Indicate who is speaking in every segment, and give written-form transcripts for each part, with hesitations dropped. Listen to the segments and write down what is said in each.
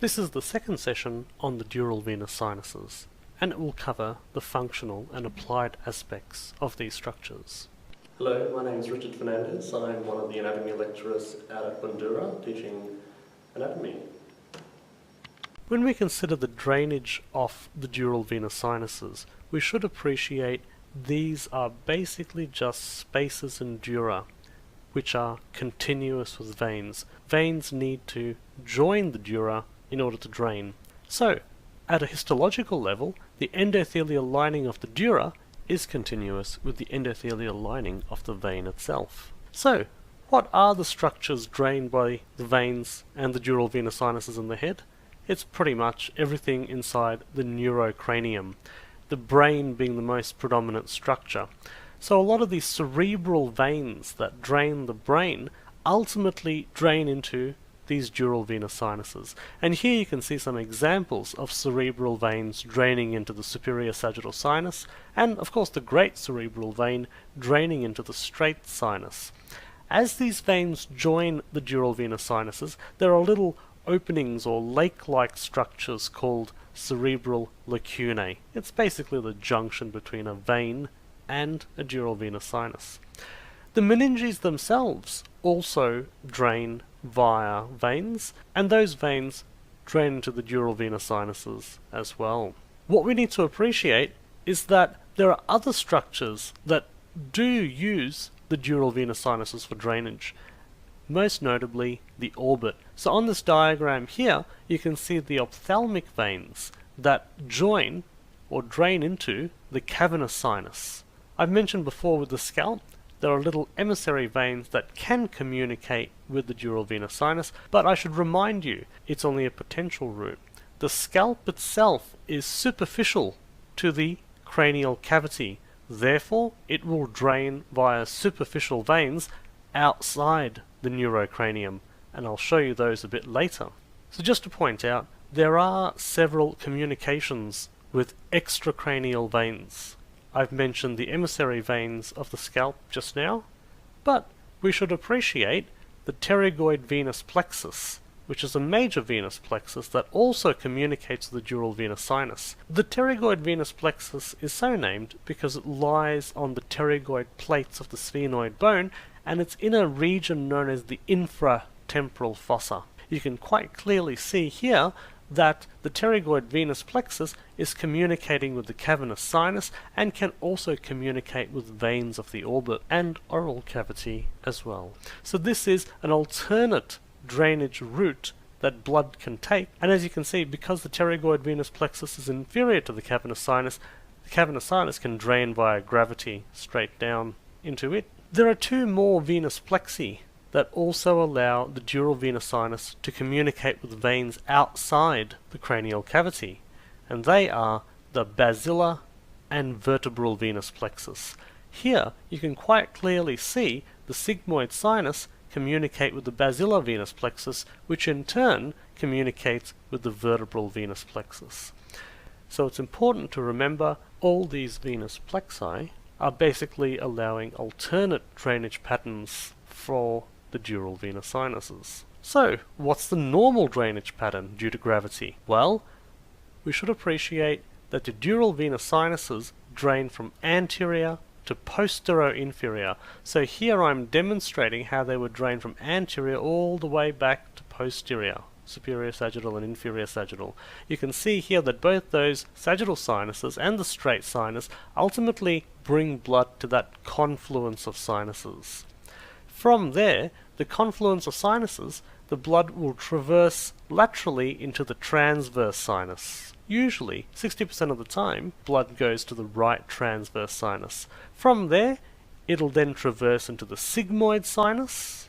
Speaker 1: This is the second session on the dural venous sinuses, and it will cover the functional and applied aspects of these structures.
Speaker 2: Hello, my name is Richard Fernandez. I'm one of the anatomy lecturers out at Dural teaching anatomy.
Speaker 1: When we consider the drainage of the dural venous sinuses, we should appreciate these are basically just spaces in dura, which are continuous with veins. Veins need to join the dura in order to drain. So, at a histological level, the endothelial lining of the dura is continuous with the endothelial lining of the vein itself. So, what are the structures drained by the veins and the dural venous sinuses in the head? It's pretty much everything inside the neurocranium, the brain being the most predominant structure. So a lot of these cerebral veins that drain the brain ultimately drain into these dural venous sinuses. And here you can see some examples of cerebral veins draining into the superior sagittal sinus, and of course the great cerebral vein draining into the straight sinus. As these veins join the dural venous sinuses, there are little openings or lake-like structures called cerebral lacunae. It's basically the junction between a vein and a dural venous sinus. The meninges themselves also drain via veins, and those veins drain into the dural venous sinuses as well. What we need to appreciate is that there are other structures that do use the dural venous sinuses for drainage, most notably the orbit. So on this diagram here, you can see the ophthalmic veins that join or drain into the cavernous sinus. I've mentioned before with the scalp, there are little emissary veins that can communicate with the dural venous sinus, but I should remind you, it's only a potential route. The scalp itself is superficial to the cranial cavity, therefore it will drain via superficial veins outside the neurocranium, and I'll show you those a bit later. So just to point out, there are several communications with extracranial veins. I've mentioned the emissary veins of the scalp just now, but we should appreciate the pterygoid venous plexus, which is a major venous plexus that also communicates with the dural venous sinus. The pterygoid venous plexus is so named because it lies on the pterygoid plates of the sphenoid bone, and it's in a region known as the infratemporal fossa. You can quite clearly see here that the pterygoid venous plexus is communicating with the cavernous sinus and can also communicate with veins of the orbit and oral cavity as well. So this is an alternate drainage route that blood can take, and as you can see, because the pterygoid venous plexus is inferior to the cavernous sinus can drain via gravity straight down into it. There are two more venous plexi that also allow the dural venous sinus to communicate with veins outside the cranial cavity, and they are the basilar and vertebral venous plexus. Here you can quite clearly see the sigmoid sinus communicate with the basilar venous plexus, which in turn communicates with the vertebral venous plexus. So it's important to remember all these venous plexi are basically allowing alternate drainage patterns for the dural venous sinuses. So, what's the normal drainage pattern due to gravity? Well, we should appreciate that the dural venous sinuses drain from anterior to posterior-inferior. So here I'm demonstrating how they would drain from anterior all the way back to posterior, superior sagittal and inferior sagittal. You can see here that both those sagittal sinuses and the straight sinus ultimately bring blood to that confluence of sinuses. From there, the confluence of sinuses, the blood will traverse laterally into the transverse sinus. Usually, 60% of the time, blood goes to the right transverse sinus. From there, it'll then traverse into the sigmoid sinus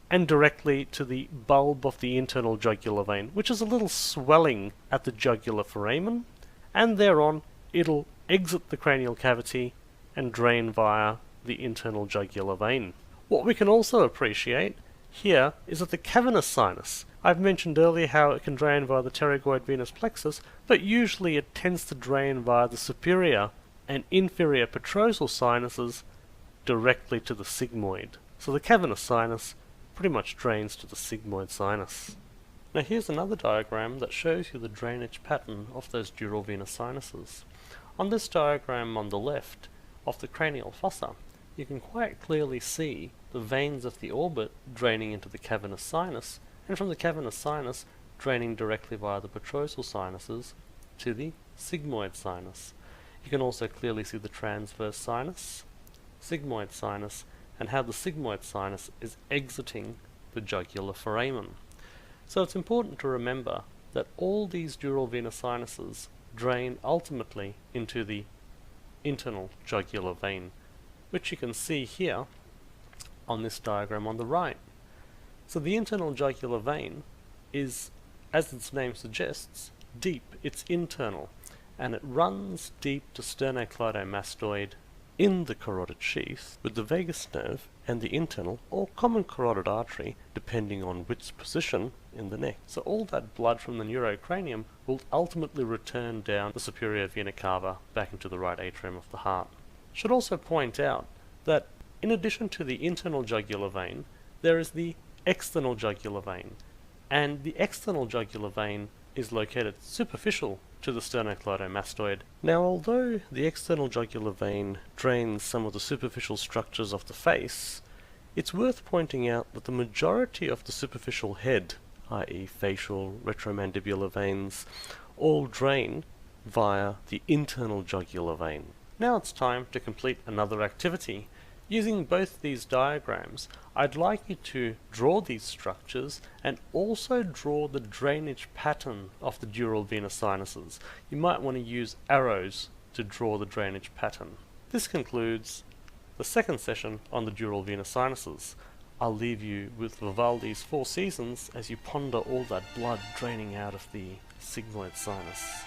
Speaker 1: and directly to the bulb of the internal jugular vein, which is a little swelling at the jugular foramen, and thereon it'll exit the cranial cavity and drain via the internal jugular vein. What we can also appreciate here is that the cavernous sinus, I've mentioned earlier how it can drain via the pterygoid venous plexus, but usually it tends to drain via the superior and inferior petrosal sinuses directly to the sigmoid. So the cavernous sinus pretty much drains to the sigmoid sinus. Now here's another diagram that shows you the drainage pattern of those dural venous sinuses. On this diagram on the left of the cranial fossa, you can quite clearly see the veins of the orbit draining into the cavernous sinus, and from the cavernous sinus draining directly via the petrosal sinuses to the sigmoid sinus. You can also clearly see the transverse sinus, sigmoid sinus, and how the sigmoid sinus is exiting the jugular foramen. So it's important to remember that all these dural venous sinuses drain ultimately into the internal jugular vein, which you can see here on this diagram on the right. So the internal jugular vein is, as its name suggests, deep, it's internal, and it runs deep to sternocleidomastoid in the carotid sheath with the vagus nerve and the internal or common carotid artery depending on which position in the neck. So all that blood from the neurocranium will ultimately return down the superior vena cava back into the right atrium of the heart. Should also point out that in addition to the internal jugular vein, there is the external jugular vein, and the external jugular vein is located superficial to the sternocleidomastoid. Now, although the external jugular vein drains some of the superficial structures of the face, it's worth pointing out that the majority of the superficial head, i.e. facial, retromandibular veins, all drain via the internal jugular vein. Now it's time to complete another activity. Using both these diagrams, I'd like you to draw these structures and also draw the drainage pattern of the dural venous sinuses. You might want to use arrows to draw the drainage pattern. This concludes the second session on the dural venous sinuses. I'll leave you with Vivaldi's Four Seasons as you ponder all that blood draining out of the sigmoid sinus.